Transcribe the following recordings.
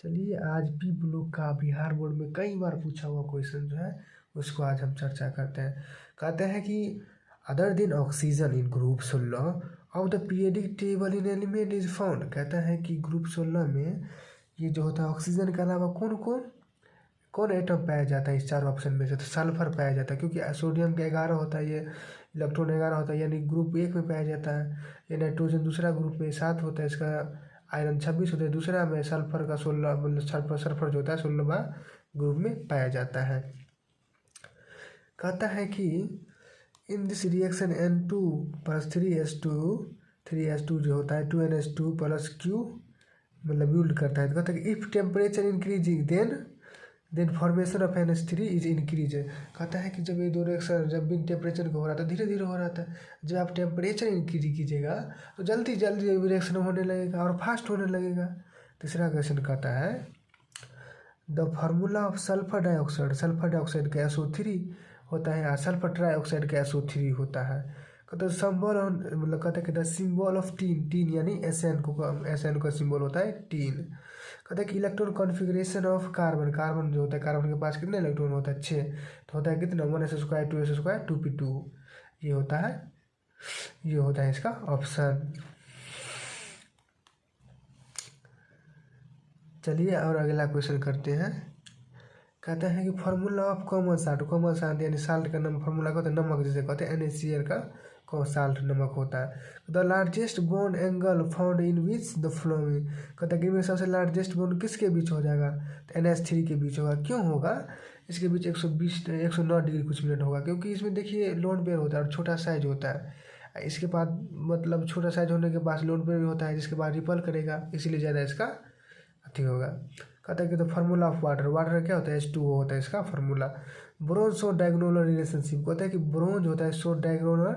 चलिए आज भी ब्लॉक का बिहार बोर्ड में कई बार पूछा हुआ क्वेश्चन जो है उसको आज हम चर्चा करते हैं। कहते हैं कि अदर दिन oxygen in group 16 of the periodic table in element is found. कहता है कि ग्रुप 16 में ये जो होता है ऑक्सीजन के अलावा कौन कौन कौन एटम पाया जाता है इस चार ऑप्शन में से। तो सल्फर पाया जाता है क्योंकि सोडियम का 11 होता है, ये इलेक्ट्रॉन 11 होता है, यानी ग्रुप 1 में पाया जाता है। ये नाइट्रोजन दूसरा ग्रुप में 7 होता है, इसका आयरन 26 होता है। दूसरा में सल्फर का 16 मतलब सल्फर जो होता है 16वां ग्रुप में पाया जाता है। कहता है कि in this reaction N2 plus 3H2 जो होता है 2NH2 प्लस Q मतलब बिल्ड करता है। तो कहता है कि if temperature increasing then formation of NH3 is increase. कहता है कि जब ये दो रिएक्शन जब भी टेम्परेचर को हो रहा था धीरे धीरे हो रहा था, जब आप टेम्परेचर इंक्रीज कीजिएगा तो जल्दी जल्दी रिएक्शन होने लगेगा और फास्ट होने लगेगा। तीसरा क्वेश्चन कहता है the formula of sulphur dioxide का SO3 होता है, सल्फर ट्राइऑक्साइड का SO3 होता है। कहते हैं सिंबल मतलब कहते हैं कि द सिंबल ऑफ टीन यानी SN का सिंबल होता है टीन। कहते हैं कि इलेक्ट्रॉन कॉन्फ़िगरेशन ऑफ कार्बन जो होता है, कार्बन के पास कितने इलेक्ट्रॉन होता है 6, तो होता है कितना 1s² 2s² 2p2। ये होता है इसका ऑप्शन। चलिए और अगला क्वेश्चन करते हैं। कहते हैं कि फार्मूला ऑफ कॉमन साल्ट यानी साल्ट का नाम फार्मूला का होता है नमक, जैसे कहते हैं NaCl का साल्ट नमक होता है। The largest bond angle found in which the following. कहता है कि इनमें सबसे लार्जेस्ट बॉन्ड किसके बीच हो जाएगा, तो NH3 के बीच होगा। क्यों होगा, इसके बीच 109 डिग्री कुछ मिनट होगा, क्योंकि इसमें देखिए लोन पेयर होता है और छोटा साइज होता है। इसके बाद मतलब छोटा साइज होने के बाद लोन पेयर भी होता है, जिसके बाद रिपल करेगा, इसीलिए ज़्यादा इसका अति होगा। कहता है कि तो फार्मूला ऑफ वाटर क्या होता है H2O होता है इसका फार्मूला। ब्रोंज सो डायगोनल रिलेशनशिप कहता है कि ब्रोंज होता है सो डायगोनल,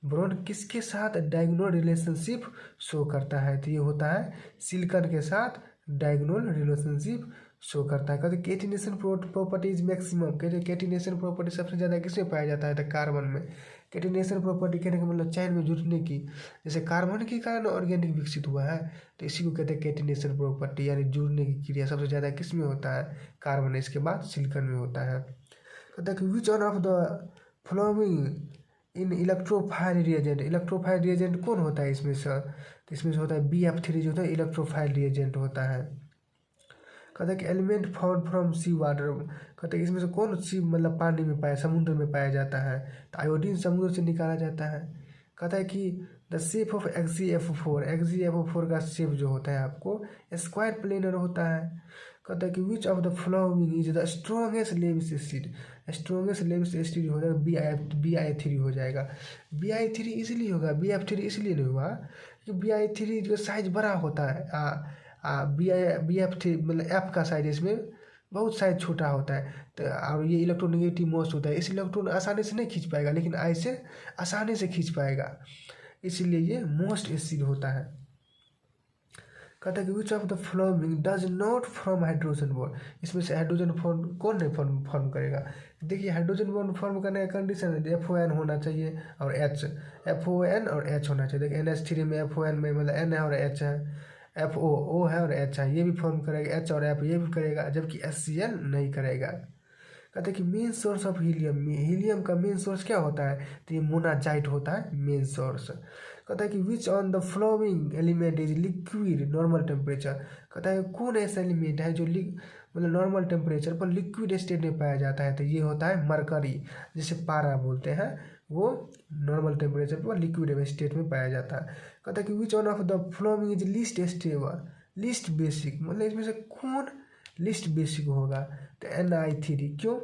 ब्रोंज किसके साथ डायगोनल रिलेशनशिप शो करता है, तो ये होता है सिलिकॉन के साथ डायगोनल रिलेशनशिप शो करता है। कहते हैं केटिनेशन प्रॉपर्टी इज मैक्सिमम। कहते हैं केटिनेशन प्रॉपर्टी सबसे ज़्यादा किसमें पाया जाता है, तो कार्बन में। केटिनेशन प्रॉपर्टी कहने का मतलब चैन में जुड़ने की, जैसे कार्बन के कारण ऑर्गेनिक विकसित हुआ है, तो इसी को कहते हैं केटिनेशन प्रॉपर्टी यानी जुड़ने की क्रिया सबसे ज़्यादा किस में होता है, कार्बन। इसके बाद सिलिकॉन में होता है। कहते हैं कि which one of the following in electrophile reagent कौन होता है इसमें से, तो इसमें से होता है BF3 जो होता है इलेक्ट्रोफाइल रिएजेंट होता है। कहता है कि element found from sea water. कहते हैं इसमें से कौन सी मतलब पानी में समुद्र में पाया जाता है, तो आयोडीन समुद्र से निकाला जाता है। कहता है कि द शेप ऑफ XeFO4 का शेप जो होता है आपको स्क्वायर प्लेनर होता है। कहता है कि which of the following is the strongest Lewis acid हो जाएगा BI3 हो जाएगा। BI3 इसलिए होगा, BF3 इसलिए नहीं हुआ कि BI3 जो साइज बड़ा होता है, BF3 मतलब F का साइज इसमें बहुत साइज छोटा होता है, तो और ये इलेक्ट्रोनेगेटिव मोस्ट होता है, इस इलेक्ट्रॉन आसानी से नहीं खींच पाएगा, लेकिन I से आसानी से खींच पाएगा, इसीलिए ये मोस्ट एसिड होता है। कहता है कि which of the following does not form hydrogen bond. इसमें से हाइड्रोजन बॉन्ड कौन नहीं फॉर्म करेगा। देखिए हाइड्रोजन बॉन्ड फॉर्म करने का कंडीशन है FON होना चाहिए और H, FON और H होना चाहिए। देखिए NH3 में FON में मतलब N है और H है, FO है और H है, ये भी फॉर्म करेगा, H और F ये भी करेगा, जबकि HCl नहीं करेगा। कहते हैं कि मेन सोर्स ऑफ हीलियम का मेन सोर्स क्या होता है, तो ये मोनाजाइट होता है मेन सोर्स। कहता है कि which one the following element is liquid normal temperature. कहता है कौन ऐसा एलिमेंट है जो मतलब नॉर्मल टेम्परेचर पर लिक्विड स्टेट में पाया जाता है, तो ये होता है मरकरी, जिसे पारा बोलते हैं, वो नॉर्मल टेम्परेचर पर लिक्विड स्टेट में पाया जाता है। कहता है कि which one of the following is least stable, least basic, मतलब इसमें से कौन लिस्ट बेसिक होगा, तो Ni3। क्यों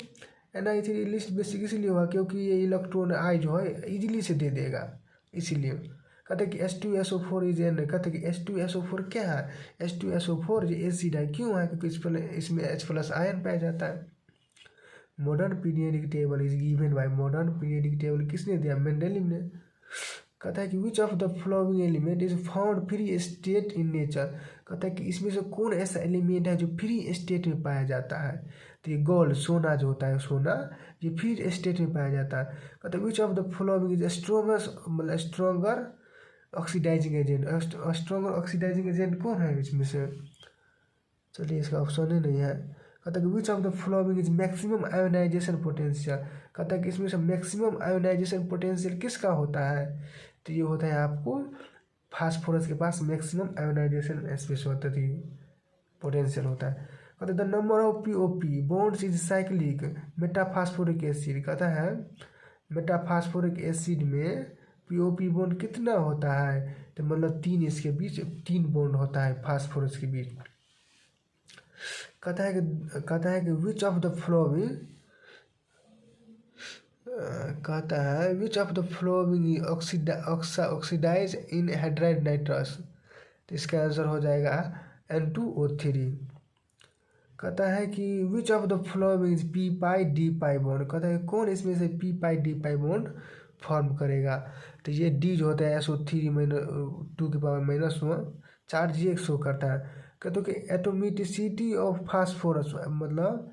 Ni3 लिस्ट बेसिक इसलिए होगा क्योंकि ये इलेक्ट्रॉन I जो है इजीली से दे देगा, इसीलिए। कहते हैं कि H2SO4 इज एन। कहते हैं कि H2SO4 क्या है, H2SO4 जो एसिड है, क्यों है, क्योंकि इसमें H+ आयन पाया जाता है। Modern periodic table is given by, modern periodic table किसने दिया, मेंडेलिव ने। कहता है कि which of the following element is found free state in nature. कहता है कि इसमें से कौन ऐसा एलिमेंट है जो फ्री स्टेट में पाया जाता है, तो ये गोल्ड सोना जो होता है, सोना ये फ्री स्टेट में पाया जाता है। कहता है which of the following is चलिए इसका ऑप्शन ही नहीं है। कहता है कि which of the following is maximum ionization potential. कहता है कि इसमें से मैक्सिमम आयोनाइजेशन पोटेंशियल किसका होता है, तो ये होता है आपको फास्फोरस के पास मैक्सिमम आयोनाइजेशन स्पेस होता है, पोटेंशियल होता है। कहते हैं the number of P O P bonds is cyclic metaphosphoric acid. कहता है मेटाफास्फोरिक एसिड में पीओपी बॉन्ड कितना होता है, तो मतलब 3, इसके बीच 3 बॉन्ड होता है फास्फोरस के बीच। कहता है कि विच ऑफ द फ्लोइंग, कहता है which of the following oxidise in hydride nitrous, तो इसका आंसर हो जाएगा N2O3। कहता है कि which of the following is p pi d pi bond. कहता है कौन इसमें से p pi d pi bond form करेगा, तो ये डी जो होता है SO3-2⁻⁻1 चार्ज ये शो करता है। कहते कि एटोमिसिटी ऑफ फास्फोरस, मतलब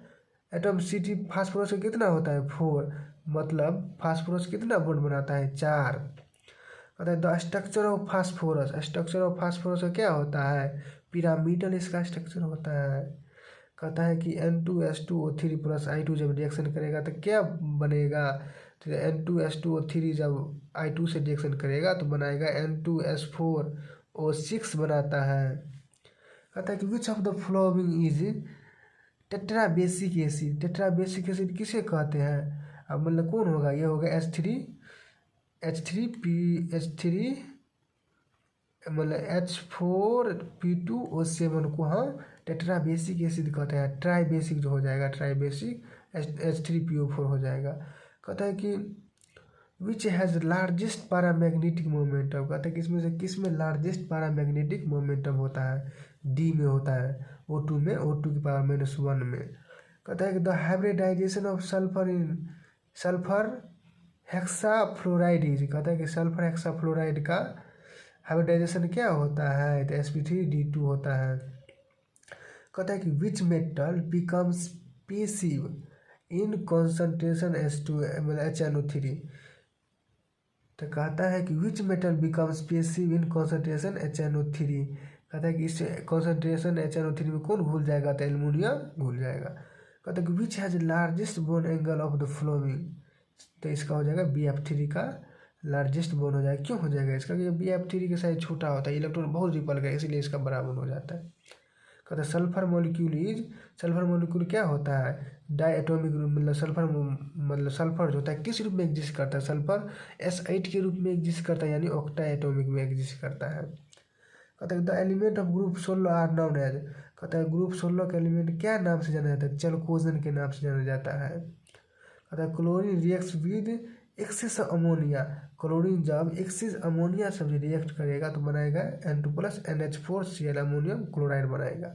एटोमिसिटी फास्फोरस का कितना होता है 4, मतलब फास्फोरस कितना बॉन्ड बनाता है 4। कहता है the structure of phosphorus, structure of phosphorus का क्या होता है, पिरामिडल इसका स्ट्रक्चर होता है। कहता है कि N2H2O3 + I2 जब रिएक्शन करेगा तो क्या बनेगा, तो N2H2O3 जब I2 से रिएक्शन करेगा तो बनाएगा N2S4O6 बनाता है। कहता है कि which of the following is tetra basic acid. Tetra basic acid किसे कहते हैं, अब मतलब कौन होगा, ये होगा H3 मतलब H4P2O7 को हम टेट्रा बेसिक एसिड कहते हैं। ट्राई बेसिक जो हो जाएगा, ट्राई बेसिक H3PO4 हो जाएगा। कहता है कि which has largest paramagnetic momentum. कहता है कि इसमें से किस में लार्जेस्ट पैरामैग्नेटिक मोमेंटम होता है, डी में होता है, O2 में, O2⁻⁻1 में। कहता है कि the hybridisation of sulphur hexafluoride is. कहता है कि सल्फर हेक्साफ्लोराइड का हाइब्रिडाइजेशन क्या होता है, तो sp3d2 होता है। कहता है कि which metal becomes passive in concentration H2 मतलब HNO3। तो कहता है कि which metal becomes passive in concentration HNO3। कहता है कि इस कॉन्सेंट्रेशन HNO3 में कौन घुल जाएगा, तो एल्युमिनियम घुल जाएगा। कहता है कि which has largest bone angle of the flowing, तो इसका हो जाएगा BF3 का लार्जेस्ट बोन हो जाएगा। क्यों हो जाएगा इसका, कि BF3 के साइज छोटा होता है, इलेक्ट्रॉन बहुत रिपल गया इसलिए इसका बड़ा बोन हो जाता है। कहता है सल्फर मॉलिक्यूल क्या होता है, डायटोमिक ग्रुप, मतलब सल्फर जो होता है किस रूप में एग्जिस्ट करता है, सल्फर S8 के रूप में एग्जिस्ट करता है, यानी ऑक्टा एटोमिक में एग्जिस्ट करता है। कहता है the element of group 16 are known as. कहता है ग्रुप 16 का एलिमेंट क्या नाम से जाना जाता है, चलकोजन के नाम से जाना जाता है। कहता है chlorine reacts with excess ammonia. Chlorine जब एक्सेस अमोनिया से रिएक्ट करेगा तो बनाएगा N2+NH4Cl अमोनियम क्लोराइड बनाएगा।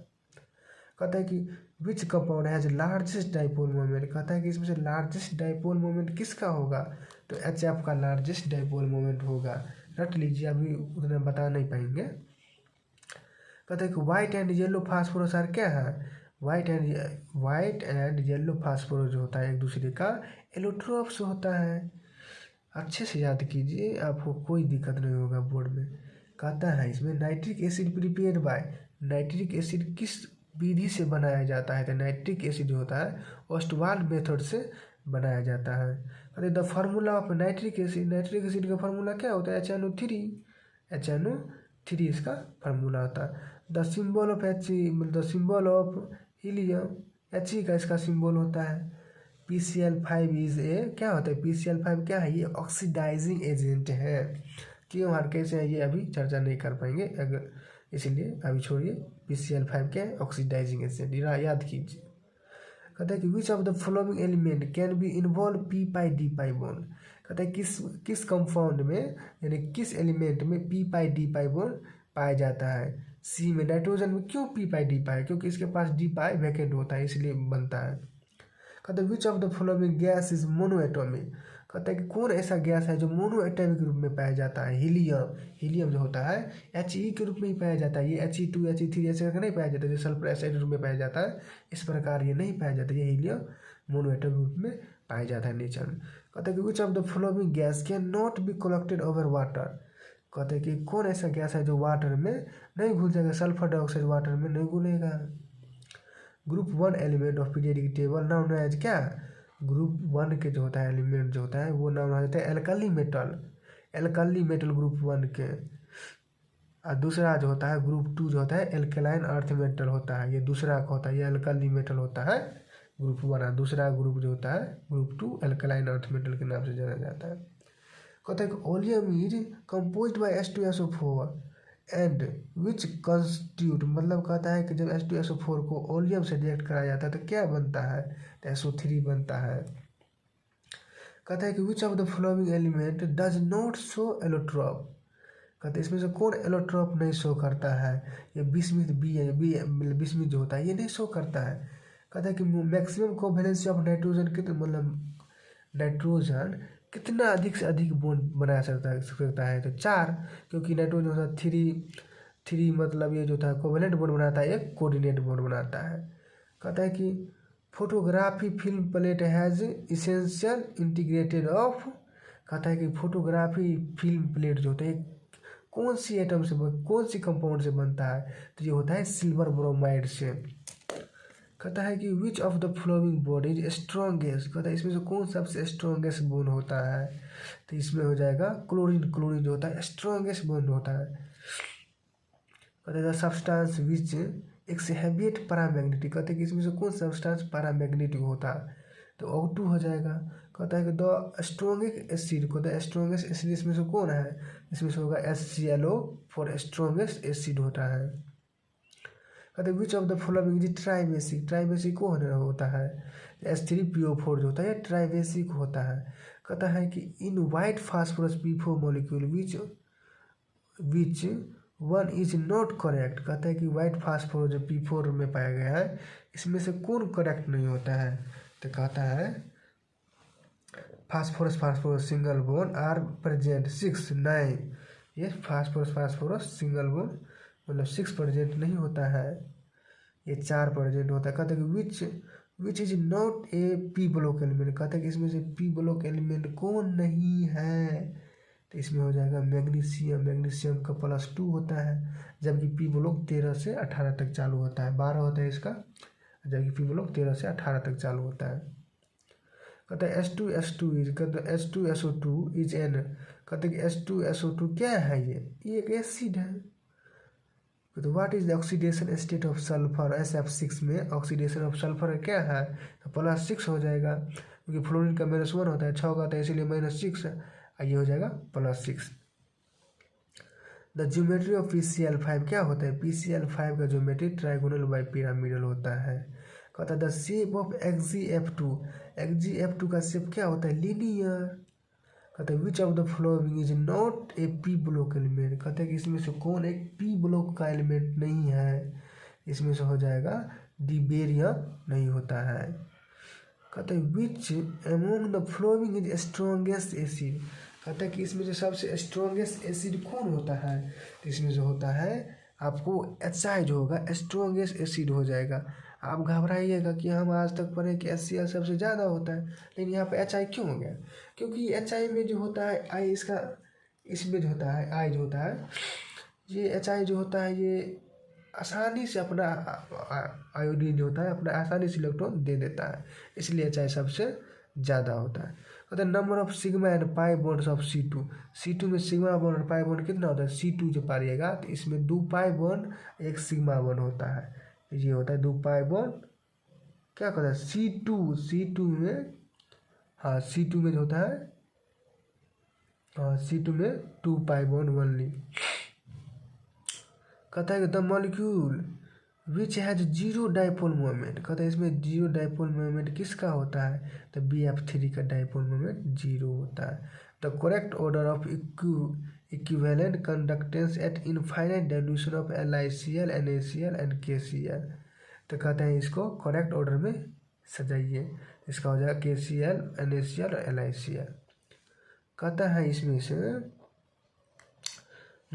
कहता है कि which compound has largest dipole moment. कहता है कि इसमें से लार्जेस्ट डाइपोल मोमेंट किसका होगा, तो HF का लार्जेस्ट डाइपोल मोमेंट होगा। रट लीजिए, अभी उतना बता नहीं पाएंगे। कहता है कि white and yellow phosphorus are क्या है, व्हाइट एंड येलो फास्फोरस जो होता है एक दूसरे का एलोट्रोप्स होता है। अच्छे से याद कीजिए, आपको कोई दिक्कत नहीं होगा बोर्ड में। कहता है इसमें nitric acid prepared by, nitric acid किस विधि से बनाया जाता है, तो नाइट्रिक एसिड जो होता है ओस्टवाल्ड मेथड से बनाया जाता है। कहते the formula of nitric acid का फार्मूला क्या होता है, HNO3 इसका फार्मूला होता है। The symbol of helium, He का इसका सिंबल होता है। PCl5 इज ए, क्या होता है PCl5 क्या है, ये ऑक्सीडाइजिंग एजेंट है। क्यों और कैसे है ये अभी चर्चा नहीं कर पाएंगे, अगर इसलिए अभी छोड़िए। PCl5 क्या है, ऑक्सीडाइजिंग एजेंट, याद कीजिए। कहता है कि which of the following element can be involve P pi d pi bond. कहता है किस कंपाउंड में, यानी किस एलिमेंट में P pi d pi bond पाया जाता है। सी में, नाइट्रोजन में क्यों पी पाई डी पाई, क्योंकि इसके पास डी पाई वैकेंट होता है इसलिए बनता है। कहता है which of the following gas is monoatomic. कहता है कि कौन ऐसा गैस है जो मोनोएटॉमिक रूप में पाया जाता है, हीलियम जो होता है He के रूप में ही पाया जाता है। ये He2 He3 ऐसे करके नहीं पाया जाता, जो सल्फर एसाइड रूप में पाया जाता है इस प्रकार ये नहीं पाया जाता, ये हीलियम मोनोएटॉमिक रूप में पाया जाता है नेचर में। कहता है कि which of the following gas can not be collected over water. कहते हैं कि कौन ऐसा गैस है जो वाटर में नहीं घुल जाएगा, सल्फर डाइऑक्साइड वाटर में नहीं घुलेगा। Group 1 element of periodic table known as क्या, ग्रुप 1 के जो होता है एलिमेंट जो होता है वो नाम आ जाता है एल्काली मेटल ग्रुप 1 के। और दूसरा जो होता है ग्रुप 2 जो होता है एल्कलाइन अर्थ मेटल होता है, ये दूसरा का होता है, ये एल्काली मेटल होता है ग्रुप 1। और दूसरा ग्रुप जो होता है ग्रुप 2 एल्कलाइन अर्थ मेटल के नाम से जाना जाता है। कहता है कि oleum is composed bye H2SO4 and which constitute, मतलब कहता है कि जब H2SO4 को ओलियम से रिएक्ट कराया जाता है तो क्या बनता है, तो SO3 बनता है। कहता है कि which of the following element does not show allotrope, कहते हैं इसमें से कौन एलोट्रॉप नहीं शो करता है, ये बिस्मिथ बी है, बिस्मिथ जो होता है ये नहीं शो करता है। कहता है कि मैक्सिमम कोवैलेंसी ऑफ नाइट्रोजन कितना, मतलब नाइट्रोजन कितना अधिक से अधिक बॉन्ड बना सकता है, तो 4, क्योंकि नाइट्रोजन होता है 3 मतलब ये जो था कोवैलेंट बॉन्ड बनाता है, एक कोऑर्डिनेट बॉन्ड बनाता है। कहता है कि photography film plate has essential integrated of, कहता है कि फोटोग्राफी फिल्म प्लेट जो होता है कौन सी एटम से कौन सी कंपाउंड से बनता है, तो ये होता है सिल्वर ब्रोमाइड से। कहता है कि which of the flowing bond is strongest, कहता है इसमें से कौन सबसे स्ट्रॉन्गेस्ट बॉन्ड होता है, तो इसमें हो जाएगा क्लोरीन जो होता है स्ट्रॉन्गेस्ट बॉन्ड होता है। कहता है सब्सटेंस विच एक्सहेबिट पैरामैग्नेटिक, कहते हैं कि इसमें से कौन सब्सटेंस पैरामैग्नेटिक होता है, तो O2 हो जाएगा। कहता है कि द स्ट्रॉन्गेस्ट एसिड, कहता है स्ट्रॉन्गेस्ट एसिड इसमें से कौन है, इसमें से होगा HClO फॉर स्ट्रॉन्गेस्ट एसिड होता है। कहते हैं विच of the following is tribasic कौन होता है, H3PO4 जो होता है ट्राइबेसिक होता है। कहता है कि in white phosphorus P4 molecule which one is not correct, कहता है कि वाइट फास्फोरस जो P4 में पाया गया है इसमें से कौन करेक्ट नहीं होता है, तो कहता है phosphorus single bond are present 6 9, ये फास्फोरस सिंगल बोन मतलब 6 प्रेजेंट नहीं होता है, ये 4 प्रेजेंट होता है। कहते हैं कि which is not A P block element, कहते हैं कि इसमें से पी ब्लॉक एलिमेंट कौन नहीं है, तो इसमें हो जाएगा मैग्नीशियम का +2 होता है, जबकि पी ब्लॉक 13 से 18 तक चालू होता है, 12 होता है इसका, जबकि पी ब्लॉक 13 से 18 तक चालू होता है। कहते हैं H2SO2 इज, कहते हैं H2SO2 इज एन, कहते हैं कि H2SO2 क्या है, ये एक एसिड है। तो what is the oxidation state of sulphur, SF6 में ऑक्सीडेशन ऑफ सल्फर क्या है, तो +6 हो जाएगा, क्योंकि फ्लोरीन का -1 होता है 6 का, तो इसीलिए -6, ये हो जाएगा +6। द ज्योमेट्री ऑफ PCl5 क्या होता है, PCl5 का ज्योमेट्री ट्राइगोनल बाई पिरामिडल होता है। कहता है द शेप ऑफ XgF2 का शेप क्या होता है, लीनियर। कहते हैं विच of the following is not A P block element, कहते हैं कि इसमें से कौन एक पी ब्लॉक का एलिमेंट नहीं है, इसमें से हो जाएगा डिबेरियम नहीं होता है। कहते हैं विच among the following is strongest acid, कहते हैं कि इसमें से सबसे स्ट्रॉन्गेस्ट एसिड कौन होता है, तो इसमें जो होता है आपको HI जो होगा स्ट्रॉन्गेस्ट एसिड हो जाएगा। आप घबराइएगा कि हम आज तक पढ़े कि HCl सबसे ज़्यादा होता है, लेकिन यहाँ पे HI क्यों हो गया, क्योंकि HI में जो होता है I इसका, इसमें जो होता है I जो होता है, ये HI जो होता है ये आसानी से अपना आयोडीन जो होता है अपना आसानी से इलेक्ट्रॉन दे देता है, इसलिए HI सबसे ज़्यादा होता है। कहते हैं number of sigma and pi bonds of C2 में सिग्मा बॉन्ड और पाई बॉन्ड कितना होता है, C2 जो पाइएगा तो इसमें 2 पाई बॉन्ड 1 सिग्मा बॉन्ड होता है, ये होता है 2 पाई बॉन्ड, क्या कहता है C2 में, हाँ C2 में जो होता है, हाँ C2 में 2 पाई बॉन्ड ओनली। कहता है कि the molecule which has 0 dipole moment, कहता है इसमें 0 डाइपोल मोमेंट किसका होता है, तो BF3 का डाइपोल मोमेंट 0 होता है। The correct order of equivalent conductance eight infinite dilution of LiCl NaCl and KCl, तो कहते हैं इसको करेक्ट ऑर्डर में सजाइए, इसका हो जाएगा KCl NaCl और LiCl। कहता है इसमें से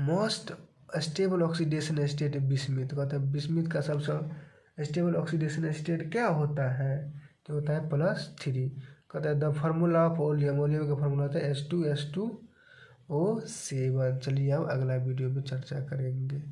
most stable oxidation state bismuth, कहता है बिस्मिथ का सबसे स्टेबल ऑक्सीडेशन स्टेट क्या होता है, तो होता है +3। कहता है द फार्मूला ऑफ ओलियम का फार्मूला होता है H2SO7। चलिए अब अगला वीडियो में चर्चा करेंगे।